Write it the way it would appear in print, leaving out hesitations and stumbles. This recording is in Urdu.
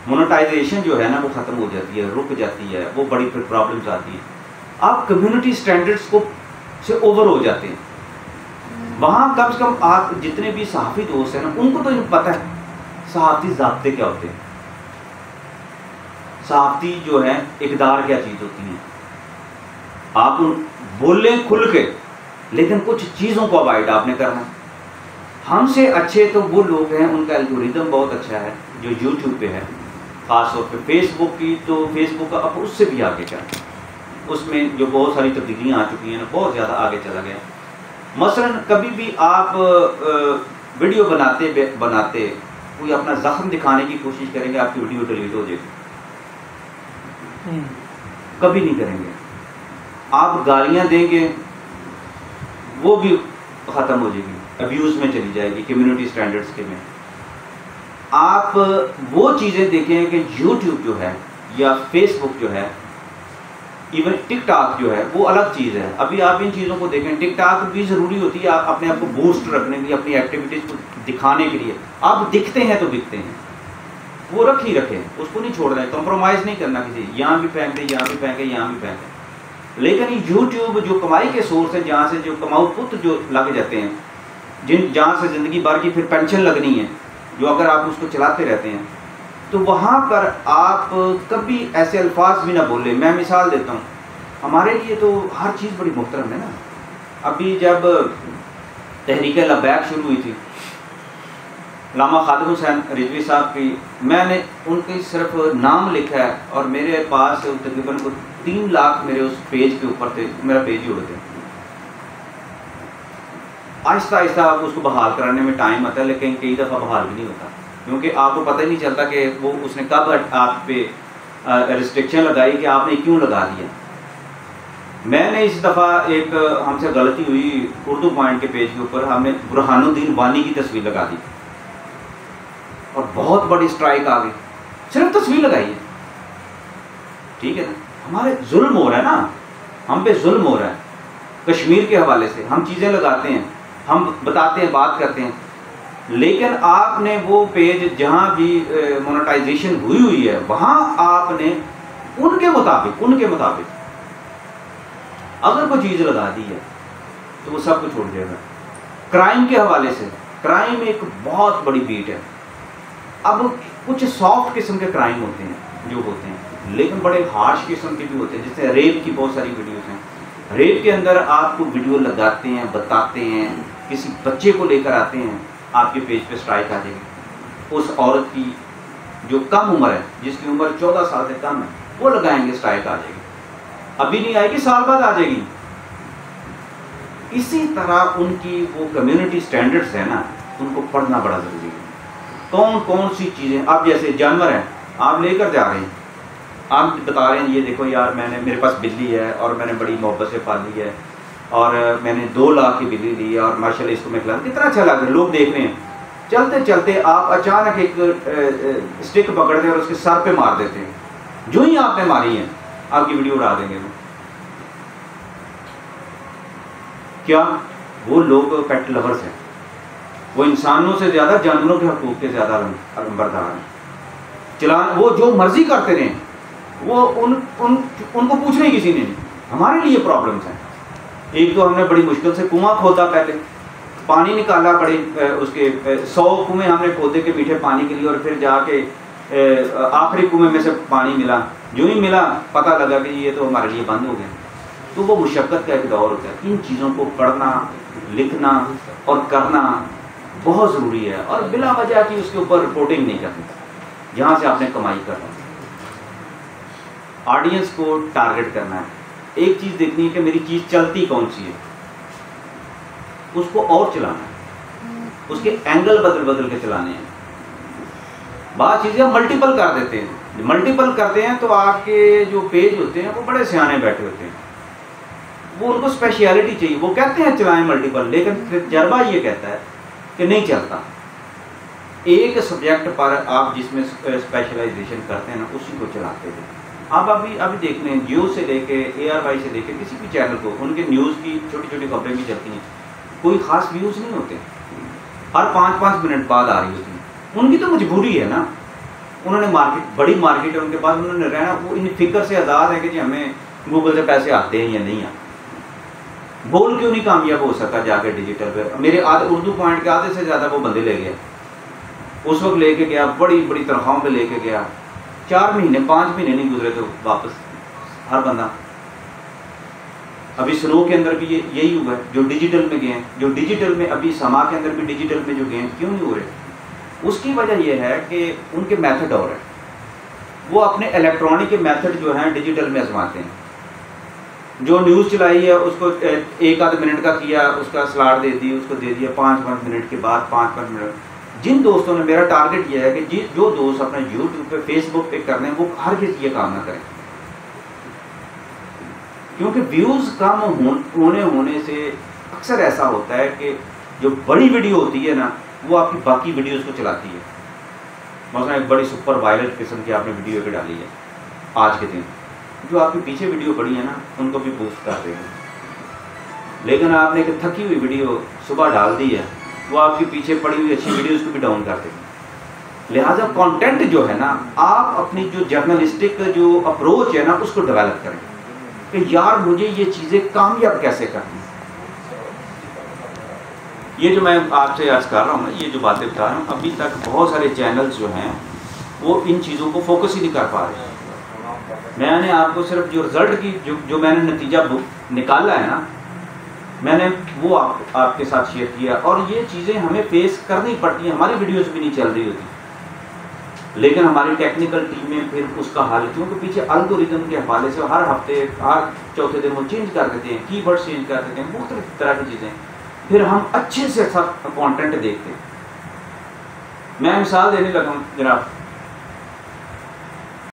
مونیٹائزیشن جو ہے نا وہ ختم ہو جاتی ہے، رک جاتی ہے، وہ بڑی پھر پرابلمس آتی ہیں. آپ کمیونٹی اسٹینڈرڈس کو سے اوور ہو جاتے ہیں. وہاں کم سے کم آپ جتنے بھی صحافی دوست ہیں نا ان کو تو پتہ ہے صحافتی ضابطے کیا ہوتے ہیں، صحافتی جو ہے اقدار کیا چیز ہوتی ہیں. آپ بول لیں کھل کے، لیکن کچھ چیزوں کو اوائڈ آپ نے کرنا. ہم سے اچھے تو وہ لوگ ہیں، ان کا الگوریدم بہت اچھا ہے جو یوٹیوب پہ ہے، خاص طور پہ فیس بک کی تو فیس بک کا اب اس سے بھی آگے چل، اس میں جو بہت ساری تبدیلیاں آ چکی ہیں نا بہت زیادہ آگے چلا گیا. مثلا کبھی بھی آپ ویڈیو بناتے کوئی اپنا زخم دکھانے کی کوشش کریں گے، آپ کی ویڈیو ڈیلیٹ ہو جائے گی. کبھی نہیں کریں گے. آپ گالیاں دیں گے وہ بھی ختم ہو جائے گی، ابیوز میں چلی جائے گی کمیونٹی اسٹینڈرڈس کے میں. آپ وہ چیزیں دیکھیں کہ یوٹیوب جو ہے یا فیس بک جو ہے، ایون ٹک ٹاک جو ہے وہ الگ چیز ہے. ابھی آپ ان چیزوں کو دیکھیں، ٹک ٹاک بھی ضروری ہوتی ہے آپ اپنے آپ کو بوسٹ رکھنے کے لیے، اپنی ایکٹیویٹیز کو دکھانے کے لیے. آپ دکھتے ہیں تو دکھتے ہیں، وہ رکھ ہی رکھیں، اس کو نہیں چھوڑ رہے، کمپرومائز نہیں کرنا کسی، یہاں بھی پھینک دیں، یہاں بھی پھینکیں، یہاں بھی پھینکیں. لیکن یوٹیوب جو کمائی کے سورس ہیں، جہاں سے جو کماؤ پت جو لگ جاتے ہیں، جہاں سے زندگی بھر کی پھر پینشن لگنی ہے، جو اگر آپ اس کو چلاتے رہتے ہیں تو وہاں پر آپ کبھی ایسے الفاظ بھی نہ بولیں. میں مثال دیتا ہوں، ہمارے لیے تو ہر چیز بڑی محترم ہے نا. ابھی جب تحریک لبیک شروع ہوئی تھی، علامہ خادم حسین رضوی صاحب کی، میں نے ان کی صرف نام لکھا ہے اور میرے پاس تقریباً 3 لاکھ میرے اس پیج کے اوپر تھے، میرا پیج ہی اڑتے. آہستہ آہستہ آپ اس کو بحال کرانے میں ٹائم آتا ہے، لیکن کئی دفعہ بحال بھی نہیں ہوتا، کیونکہ آپ کو پتہ ہی نہیں چلتا کہ وہ اس نے کب آپ پہ ریسٹرکشن لگائی کہ آپ نے کیوں لگا دیا. میں نے اس دفعہ ایک ہم سے غلطی ہوئی، اردو پوائنٹ کے پیج کے اوپر ہم نے برہان الدین وانی کی تصویر لگا دی اور بہت بڑی اسٹرائک آ گئی، صرف تصویر لگائی ہے. ٹھیک ہے نا، ہمارے ظلم ہو رہا ہے نا، ہم پہ ظلم ہو رہا ہے. کشمیر کے حوالے سے ہم چیزیں لگاتے ہیں، ہم بتاتے ہیں، بات کرتے ہیں، لیکن آپ نے وہ پیج جہاں بھی مونیٹائزیشن ہوئی ہے وہاں آپ نے ان کے مطابق اگر کوئی چیز لگا دی ہے تو وہ سب کو چھوڑ جائے گا. کرائم کے حوالے سے، کرائم ایک بہت بڑی بیٹ ہے. اب کچھ سافٹ قسم کے کرائم ہوتے ہیں لیکن بڑے ہارش قسم کے بھی ہوتے ہیں، جیسے ریپ کی بہت ساری ویڈیوز ہیں. ریپ کے اندر آپ کو ویڈیو لگاتے ہیں، بتاتے ہیں، کسی بچے کو لے کر آتے ہیں، آپ کے پیج پہ اسٹرائک آ جائے گی. اس عورت کی جو کم عمر ہے، جس کی عمر 14 سال سے کم ہے، وہ لگائیں گے، اسٹرائک آ جائے گی. ابھی نہیں آئے گی، سال بعد آ جائے گی. اسی طرح ان کی وہ کمیونٹی سٹینڈرڈز ہیں نا، ان کو پڑھنا بڑا ضروری ہے. کون کون سی چیزیں، اب جیسے جانور ہیں، آپ لے کر جا رہے ہیں، آپ بتا رہے ہیں یہ دیکھو یار میرے پاس بلی ہے اور میں نے بڑی محبت سے پالی ہے اور میں نے 2 لاکھ کی بلی لی ہے اور ماشاء اللہ اس کو میں کھلاتا، کتنا اچھا لگ رہا ہے، لوگ دیکھ رہے ہیں. چلتے چلتے آپ اچانک ایک اسٹک پکڑتے ہیں اور اس کے سر پہ مار دیتے ہیں. جو ہی آپ نے ماری ہے آپ کی ویڈیو اڑا دیں گے. کیا وہ لوگ پیٹ لورز ہیں، وہ انسانوں سے زیادہ جانوروں کے حقوق کے زیادہ علمبردار ہیں. چلان وہ جو مرضی کرتے رہیں، وہ ان کو پوچھنے کسی نے نہیں. ہمارے لیے پرابلمس ہیں. ایک تو ہم نے بڑی مشکل سے کنواں کھودا، پہلے پانی نکالا، بڑے اس کے 100 کنویں ہم نے کھودے کے میٹھے پانی کے لیے، اور پھر جا کے آخری کنویں میں سے پانی ملا. جو ہی ملا پتہ لگا کہ یہ تو ہمارے لیے بند ہو گیا. تو وہ مشقت کا ایک دور ہوتا ہے. ان چیزوں کو پڑھنا، لکھنا اور کرنا بہت ضروری ہے، اور بلا وجہ کی اس کے اوپر رپورٹنگ نہیں کرنی جہاں سے آپ نے کمائی کرنا. آڈینس کو ٹارگٹ کرنا ہے. ایک چیز دیکھنی ہے کہ میری چیز چلتی کون سی ہے، اس کو اور چلانا ہے، اس کے اینگل بدل بدل کے چلانے ہیں. بعض چیزیں ہم ملٹیپل کر دیتے ہیں. ملٹیپل کرتے ہیں تو آپ کے جو پیج ہوتے ہیں وہ بڑے سیانے بیٹھے ہوتے ہیں، وہ ان کو اسپیشیلٹی چاہیے. وہ کہتے ہیں چلائیں ملٹیپل، لیکن تجربہ یہ کہتا ہے کہ نہیں چلتا. ایک سبجیکٹ پر آپ جس میں اسپیشلائزیشن کرتے ہیں نا، اسی کو چلاتے ہیں. آپ ابھی دیکھ لیں، جیو سے لے کے ARY سے لے کے کسی بھی چینل کو، ان کے نیوز کی چھوٹی چھوٹی خبریں بھی چلتی ہیں، کوئی خاص ویوز نہیں ہوتے، ہر 5-5 منٹ بعد آ رہی ہوتی ہیں. ان کی تو مجبوری ہے نا، انہوں نے بڑی مارکیٹ ہے ان کے پاس، انہوں نے رہنا، وہ ان فکر سے آزاد ہے کہ جی ہمیں گوگل سے پیسے آتے ہیں یا نہیں آتے. بول کیوں نہیں کامیاب ہو سکتا جا کے ڈیجیٹل پہ؟ میرے اردو پوائنٹ کے آدھے سے زیادہ وہ بندے لے گیا، اس وقت لے کے گیا، بڑی بڑی تنخواہوں پہ لے کے گیا، 4 مہینے 5 مہینے نہیں گزرے تو واپس ہر بندہ. ابھی سنو کے اندر بھی یہی ہوا ہے، جو ڈیجیٹل میں گئے ہیں، جو ڈیجیٹل میں ابھی سما کے اندر بھی ڈیجیٹل میں جو گئے ہیں، کیوں نہیں ہو رہے؟ اس کی وجہ یہ ہے کہ ان کے میتھڈ اور ہے، وہ اپنے الیکٹرانک کے میتھڈ جو ہیں ڈیجیٹل میں آزماتے ہیں. جو نیوز چلائی ہے اس کو 1 منٹ کا کیا، اس کا سلاٹ دے دی، اس کو دے دیا 5 منٹ کے بعد 5 منٹ. جن دوستوں نے، میرا ٹارگٹ یہ ہے کہ جو دوست اپنا یوٹیوب پہ فیس بک پہ کرنے ہیں وہ ہرگز یہ کام نہ کریں، کیونکہ ویوز کم ہونے سے اکثر ایسا ہوتا ہے کہ جو بڑی ویڈیو ہوتی ہے نا وہ آپ کی باقی ویڈیوز کو چلاتی ہے. مثلا ایک بڑی سپر وائرل قسم کی آپ نے ویڈیو پہ ڈالی ہے آج کے دن، جو آپ کی پیچھے ویڈیو پڑی ہے نا ان کو بھی بوسٹ کر دے گا. لیکن آپ نے ایک تھکی ہوئی ویڈیو صبح ڈال دی ہے، وہ آپ کی پیچھے پڑی ہوئی اچھی ویڈیوز کو بھی ڈاؤن کر دے گا. لہٰذا کانٹینٹ جو ہے نا، آپ اپنی جو جرنلسٹک جو اپروچ ہے نا اس کو ڈیولپ کریں کہ یار مجھے یہ چیزیں کامیاب کیسے کرنی. یہ جو میں آپ سے عرض کر رہا ہوں نا، یہ جو باتیں بتا رہا ہوں، ابھی تک بہت سارے چینلز جو ہیں وہ ان چیزوں کو فوکس ہی نہیں کر پا رہے. میں نے آپ کو صرف جو رزلٹ کی جو میں نے نتیجہ نکالا ہے نا، میں نے وہ آپ کے ساتھ شیئر کیا. اور یہ چیزیں ہمیں فیس کرنی پڑتی ہیں، ہماری ویڈیوز بھی نہیں چل رہی ہوتی، لیکن ہماری ٹیکنیکل ٹیمیں پھر اس کا حل، کیونکہ پیچھے الگوریتم کے حوالے سے ہر ہفتے ہر چوتھے دن وہ چینج کر دیتے ہیں، کی ورڈ چینج کر دیتے ہیں، مختلف طرح کی چیزیں. پھر ہم اچھے سے اچھا کانٹینٹ دیکھتے ہیں. میں مثال دینے لگا ہوں جناب،